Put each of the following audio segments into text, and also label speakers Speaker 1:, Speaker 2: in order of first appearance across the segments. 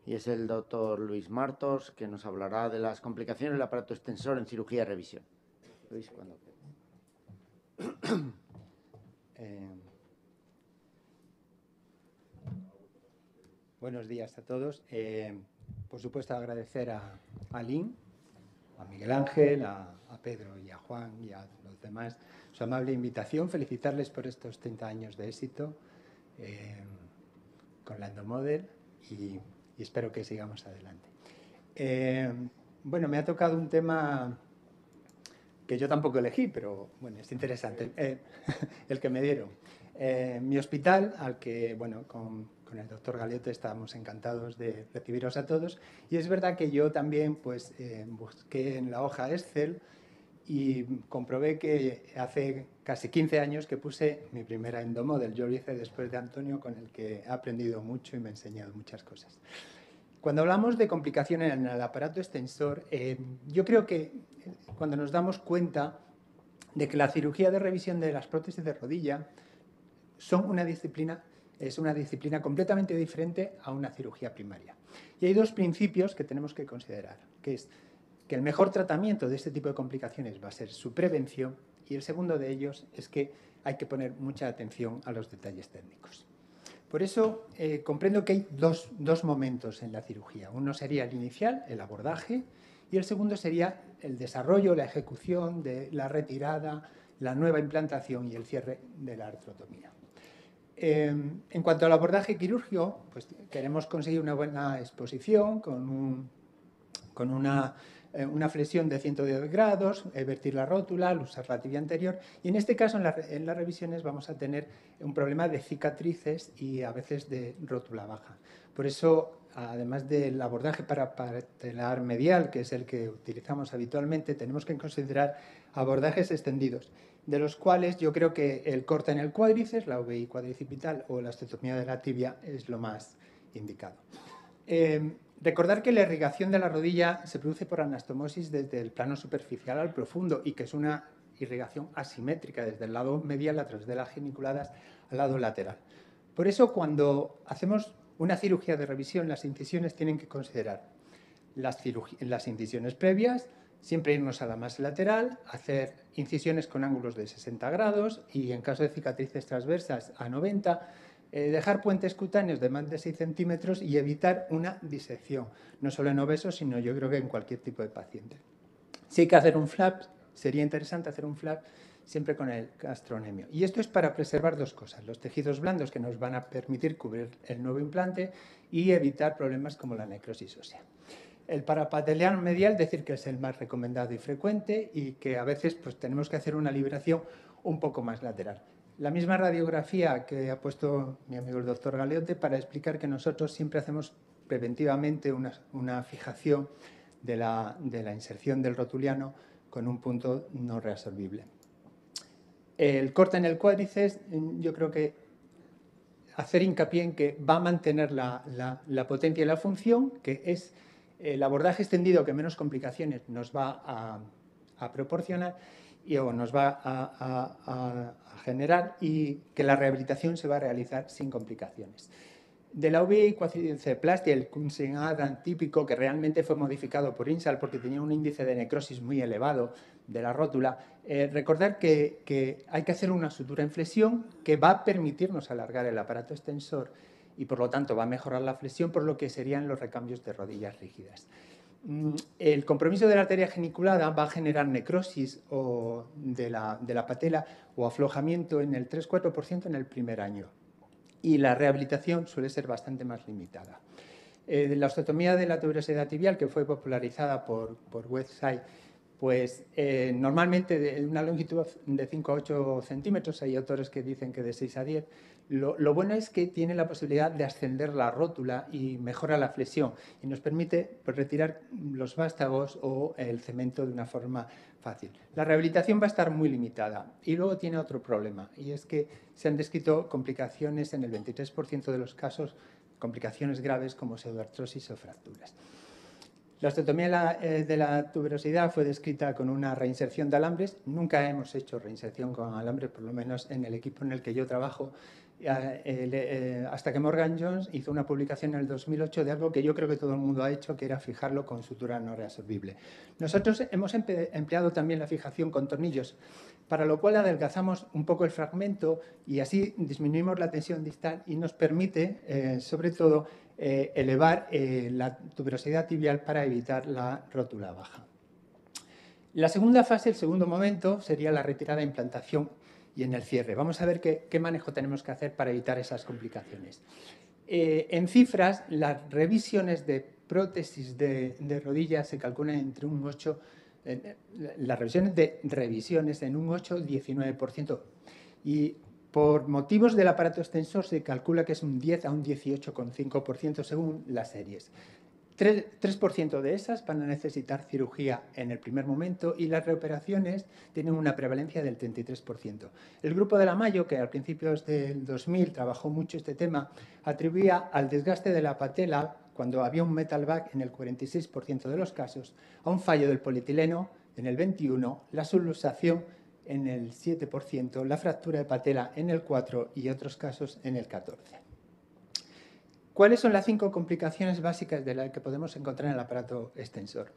Speaker 1: y es el doctor Luis Martos, que nos hablará de las complicaciones del aparato extensor en cirugía de revisión. Luis, cuando
Speaker 2: Buenos días a todos. Por supuesto, agradecer a Lynn, a Miguel Ángel, a Pedro y a Juan y a los demás su amable invitación. Felicitarles por estos 30 años de éxito con la Endomodel y espero que sigamos adelante. Bueno, me ha tocado un tema que yo tampoco elegí, pero bueno, es interesante, el que me dieron. Mi hospital, al que, bueno, con el doctor Galeote estábamos encantados de recibiros a todos, y es verdad que yo también pues, busqué en la hoja Excel y comprobé que hace casi 15 años que puse mi primera Endomodel. Yo lo hice después de Antonio, con el que he aprendido mucho y me ha enseñado muchas cosas. Cuando hablamos de complicaciones en el aparato extensor, yo creo que cuando nos damos cuenta de que la cirugía de revisión de las prótesis de rodilla es una disciplina completamente diferente a una cirugía primaria. Y hay dos principios que tenemos que considerar, que es que el mejor tratamiento de este tipo de complicaciones va a ser su prevención, y el segundo de ellos es que hay que poner mucha atención a los detalles técnicos. Por eso comprendo que hay dos momentos en la cirugía. Uno sería el inicial, el abordaje, y el segundo sería el desarrollo, la ejecución de la retirada, la nueva implantación y el cierre de la artrotomía. En cuanto al abordaje quirúrgico, pues queremos conseguir una buena exposición con una flexión de 110 grados, vertir la rótula, usar la tibia anterior, y en este caso en las revisiones vamos a tener un problema de cicatrices y a veces de rótula baja. Por eso, además del abordaje paratelar medial, que es el que utilizamos habitualmente, tenemos que considerar abordajes extendidos, de los cuales yo creo que el corte en el cuádriceps, la UVI cuadricipital o la osteotomía de la tibia es lo más indicado. Recordar que la irrigación de la rodilla se produce por anastomosis desde el plano superficial al profundo y que es una irrigación asimétrica desde el lado medial a través de las geniculadas al lado lateral. Por eso, cuando hacemos una cirugía de revisión, las incisiones tienen que considerar las incisiones previas, siempre irnos a la más lateral, hacer incisiones con ángulos de 60 grados y en caso de cicatrices transversas a 90, dejar puentes cutáneos de más de 6 centímetros y evitar una disección, no solo en obesos, sino yo creo que en cualquier tipo de paciente. Si hay que hacer un flap, sería interesante hacer un flap siempre con el gastronemio. Y esto es para preservar dos cosas: los tejidos blandos, que nos van a permitir cubrir el nuevo implante, y evitar problemas como la necrosis ósea. El parapateliano medial, decir que es el más recomendado y frecuente, y que a veces pues, tenemos que hacer una liberación un poco más lateral. La misma radiografía que ha puesto mi amigo el doctor Galeote para explicar que nosotros siempre hacemos preventivamente una fijación de la inserción del rotuliano con un punto no reabsorbible. El corte en el cuádriceps, yo creo que hacer hincapié en que va a mantener la potencia y la función, que es el abordaje extendido que menos complicaciones nos va a proporcionar o nos va a generar, y que la rehabilitación se va a realizar sin complicaciones. De la UVI cuadriceplastia, el Kunzing-Adam típico, que realmente fue modificado por INSAL porque tenía un índice de necrosis muy elevado de la rótula, recordar que hay que hacer una sutura en flexión que va a permitirnos alargar el aparato extensor y por lo tanto va a mejorar la flexión, por lo que serían los recambios de rodillas rígidas. El compromiso de la arteria geniculada va a generar necrosis de la patela o aflojamiento en el 3-4% en el primer año, y la rehabilitación suele ser bastante más limitada. La osteotomía de la tuberosidad tibial, que fue popularizada por Westside, pues normalmente de una longitud de 5 a 8 centímetros, hay autores que dicen que de 6 a 10. Lo bueno es que tiene la posibilidad de ascender la rótula y mejora la flexión y nos permite pues, retirar los vástagos o el cemento de una forma fácil. La rehabilitación va a estar muy limitada y luego tiene otro problema, y es que se han descrito complicaciones en el 23% de los casos, complicaciones graves como pseudoartrosis o fracturas. La osteotomía de la tuberosidad fue descrita con una reinserción de alambres. Nunca hemos hecho reinserción con alambres, por lo menos en el equipo en el que yo trabajo, hasta que Morgan Jones hizo una publicación en el 2008 de algo que yo creo que todo el mundo ha hecho, que era fijarlo con sutura no reabsorbible. Nosotros hemos empleado también la fijación con tornillos, para lo cual adelgazamos un poco el fragmento y así disminuimos la tensión distal y nos permite, sobre todo, elevar la tuberosidad tibial para evitar la rótula baja. La segunda fase, el segundo momento, sería la retirada de implantación y en el cierre. Vamos a ver qué manejo tenemos que hacer para evitar esas complicaciones. En cifras, las revisiones de prótesis de rodillas se calculan entre un 8%, las revisiones de revisiones en un 8-19%. Y por motivos del aparato extensor se calcula que es un 10 a un 18,5% según las series. 3% de esas van a necesitar cirugía en el primer momento y las reoperaciones tienen una prevalencia del 33%. El grupo de la Mayo, que al principios del 2000 trabajó mucho este tema, atribuía al desgaste de la patela, cuando había un metal bag en el 46% de los casos, a un fallo del polietileno en el 21%, la subluxación en el 7%, la fractura de patela en el 4% y otros casos en el 14%. ¿Cuáles son las 5 complicaciones básicas de las que podemos encontrar en el aparato extensor?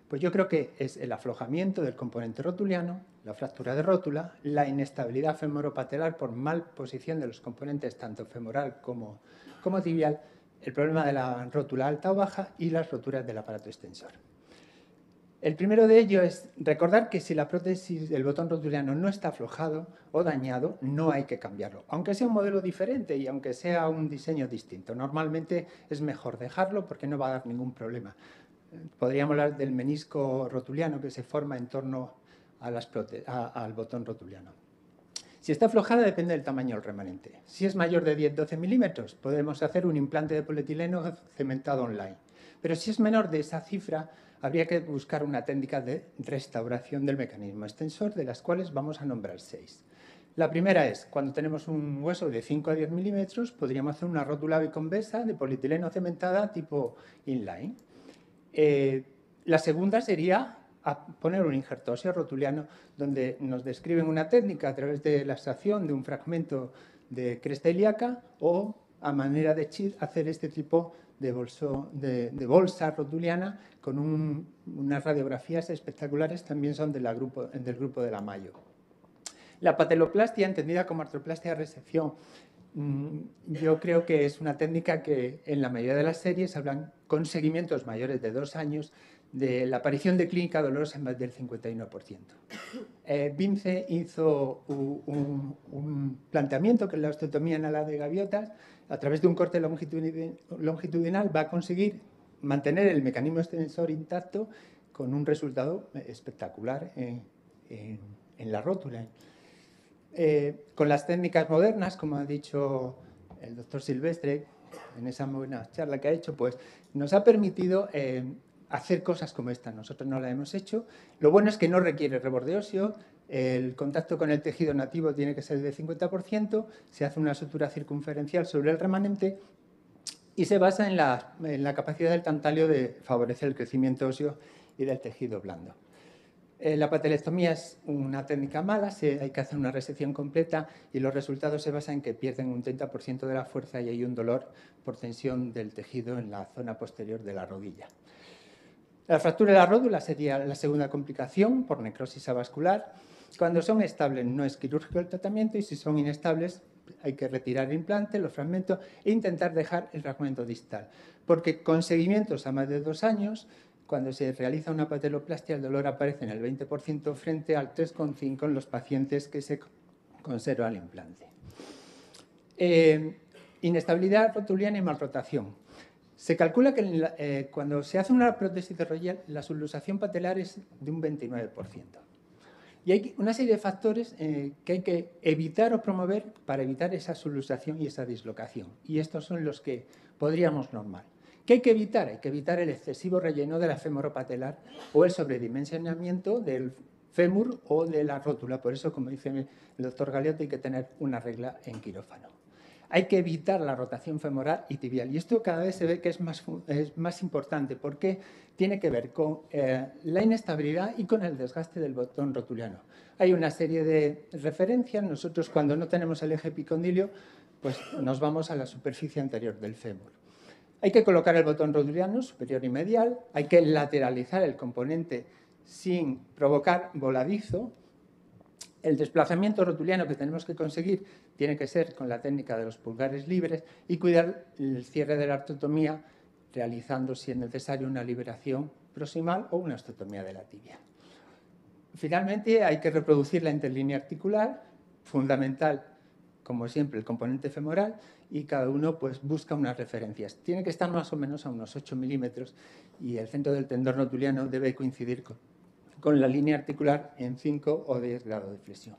Speaker 2: Pues yo creo que es el aflojamiento del componente rotuliano, la fractura de rótula, la inestabilidad femoropatelar por mal posición de los componentes tanto femoral como tibial, el problema de la rótula alta o baja y las roturas del aparato extensor. El primero de ellos es recordar que si la prótesis del botón rotuliano no está aflojado o dañado, no hay que cambiarlo, aunque sea un modelo diferente y aunque sea un diseño distinto. Normalmente es mejor dejarlo porque no va a dar ningún problema. Podríamos hablar del menisco rotuliano que se forma en torno a al botón rotuliano. Si está aflojada, depende del tamaño del remanente. Si es mayor de 10-12 milímetros, podemos hacer un implante de polietileno cementado online. Pero si es menor de esa cifra, habría que buscar una técnica de restauración del mecanismo extensor, de las cuales vamos a nombrar 6. La primera es, cuando tenemos un hueso de 5 a 10 milímetros, podríamos hacer una rótula biconvexa de polietileno cementada tipo inline. La segunda sería poner un injerto óseo rotuliano, donde nos describen una técnica a través de la extracción de un fragmento de cresta ilíaca o, a manera de chip, hacer este tipo de bolsa rotuliana con unas radiografías espectaculares, también son del grupo de la Mayo. La pateloplastia, entendida como artroplastia de resección, yo creo que es una técnica que en la mayoría de las series hablan con seguimientos mayores de 2 años de la aparición de clínica dolorosa en más del 51%. Vince hizo un planteamiento que es la osteotomía anal de gaviotas. A través de un corte longitudinal va a conseguir mantener el mecanismo extensor intacto con un resultado espectacular en la rótula. Con las técnicas modernas, como ha dicho el doctor Silvestre en esa buena charla que ha hecho, pues nos ha permitido hacer cosas como esta. Nosotros no la hemos hecho. Lo bueno es que no requiere reborde óseo. El contacto con el tejido nativo tiene que ser de 50%. Se hace una sutura circunferencial sobre el remanente y se basa en la capacidad del tantalio de favorecer el crecimiento óseo y del tejido blando. La patelectomía es una técnica mala, hay que hacer una resección completa y los resultados se basan en que pierden un 30% de la fuerza y hay un dolor por tensión del tejido en la zona posterior de la rodilla. La fractura de la rótula sería la segunda complicación por necrosis avascular. Cuando son estables no es quirúrgico el tratamiento y si son inestables hay que retirar el implante, los fragmentos e intentar dejar el fragmento distal. Porque con seguimientos a más de 2 años, cuando se realiza una pateloplastia, el dolor aparece en el 20% frente al 3,5% en los pacientes que se conserva el implante. Inestabilidad rotuliana y malrotación. Se calcula que cuando se hace una prótesis de rodilla, la subluxación patelar es de un 29%. Y hay una serie de factores que hay que evitar o promover para evitar esa subluxación y esa dislocación. Y estos son los que podríamos normar. ¿Qué hay que evitar? Hay que evitar el excesivo relleno de la femoropatelar o el sobredimensionamiento del fémur o de la rótula. Por eso, como dice el doctor Galeotti, hay que tener una regla en quirófano. Hay que evitar la rotación femoral y tibial. Y esto cada vez se ve que es más importante porque tiene que ver con la inestabilidad y con el desgaste del botón rotuliano. Hay una serie de referencias. Nosotros, cuando no tenemos el eje epicondilio, pues nos vamos a la superficie anterior del fémur. Hay que colocar el botón rotuliano superior y medial, hay que lateralizar el componente sin provocar voladizo. El desplazamiento rotuliano que tenemos que conseguir tiene que ser con la técnica de los pulgares libres y cuidar el cierre de la artrotomía realizando, si es necesario, una liberación proximal o una osteotomía de la tibia. Finalmente, hay que reproducir la interlínea articular, fundamental, como siempre, el componente femoral, y cada uno pues, busca unas referencias. Tiene que estar más o menos a unos 8 milímetros y el centro del tendón rotuliano debe coincidir con la línea articular en 5 o 10 grados de flexión.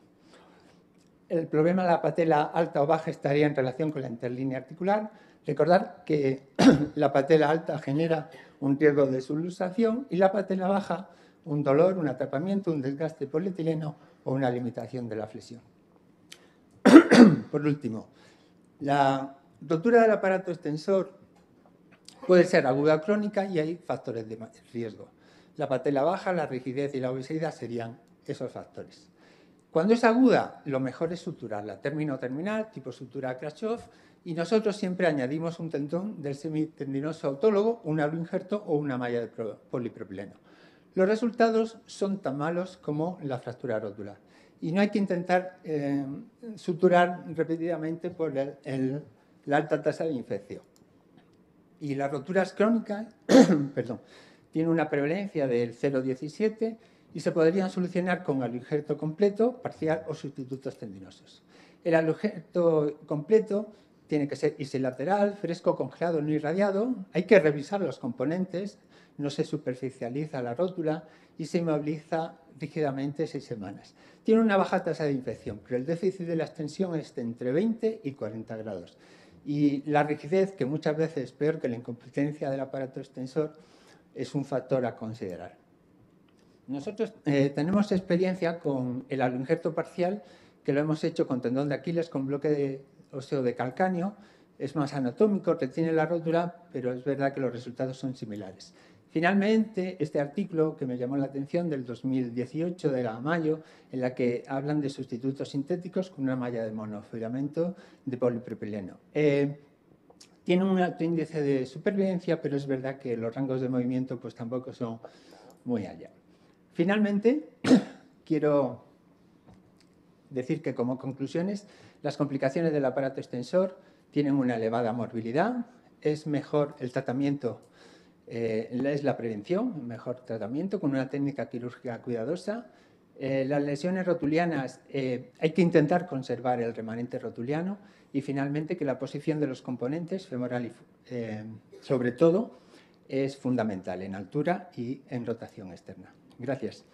Speaker 2: El problema de la patela alta o baja estaría en relación con la interlínea articular. Recordar que la patela alta genera un riesgo de subluxación y la patela baja un dolor, un atrapamiento, un desgaste polietileno o una limitación de la flexión. Por último, la rotura del aparato extensor puede ser aguda o crónica y hay factores de riesgo. La patela baja, la rigidez y la obesidad serían esos factores. Cuando es aguda, lo mejor es suturarla, término-terminal, tipo sutura Kraschov, y nosotros siempre añadimos un tendón del semitendinoso autólogo, un aloinjerto o una malla de polipropileno. Los resultados son tan malos como la fractura rotular. Y no hay que intentar suturar repetidamente por la alta tasa de infección. Y las roturas crónicas tienen una prevalencia del 0,17 y se podrían solucionar con aloinjerto completo, parcial o sustitutos tendinosos. El aloinjerto completo tiene que ser isilateral, fresco, congelado, no irradiado. Hay que revisar los componentes, no se superficializa la rótula y se inmoviliza rígidamente 6 semanas. Tiene una baja tasa de infección, pero el déficit de la extensión es de entre 20 y 40 grados. Y la rigidez, que muchas veces es peor que la incompetencia del aparato extensor, es un factor a considerar. Nosotros tenemos experiencia con el aloinjerto parcial, que lo hemos hecho con tendón de Aquiles, con bloque de óseo de calcáneo. Es más anatómico, retiene la rótula, pero es verdad que los resultados son similares. Finalmente, este artículo que me llamó la atención del 2018 de la Mayo, en la que hablan de sustitutos sintéticos con una malla de monofilamento de polipropileno. Tiene un alto índice de supervivencia, pero es verdad que los rangos de movimiento pues, tampoco son muy allá. Finalmente, quiero decir que como conclusiones, las complicaciones del aparato extensor tienen una elevada morbilidad, es mejor el tratamiento, es la prevención, el mejor tratamiento con una técnica quirúrgica cuidadosa. Las lesiones rotulianas hay que intentar conservar el remanente rotuliano y finalmente que la posición de los componentes femoral y sobre todo es fundamental en altura y en rotación externa. Gracias.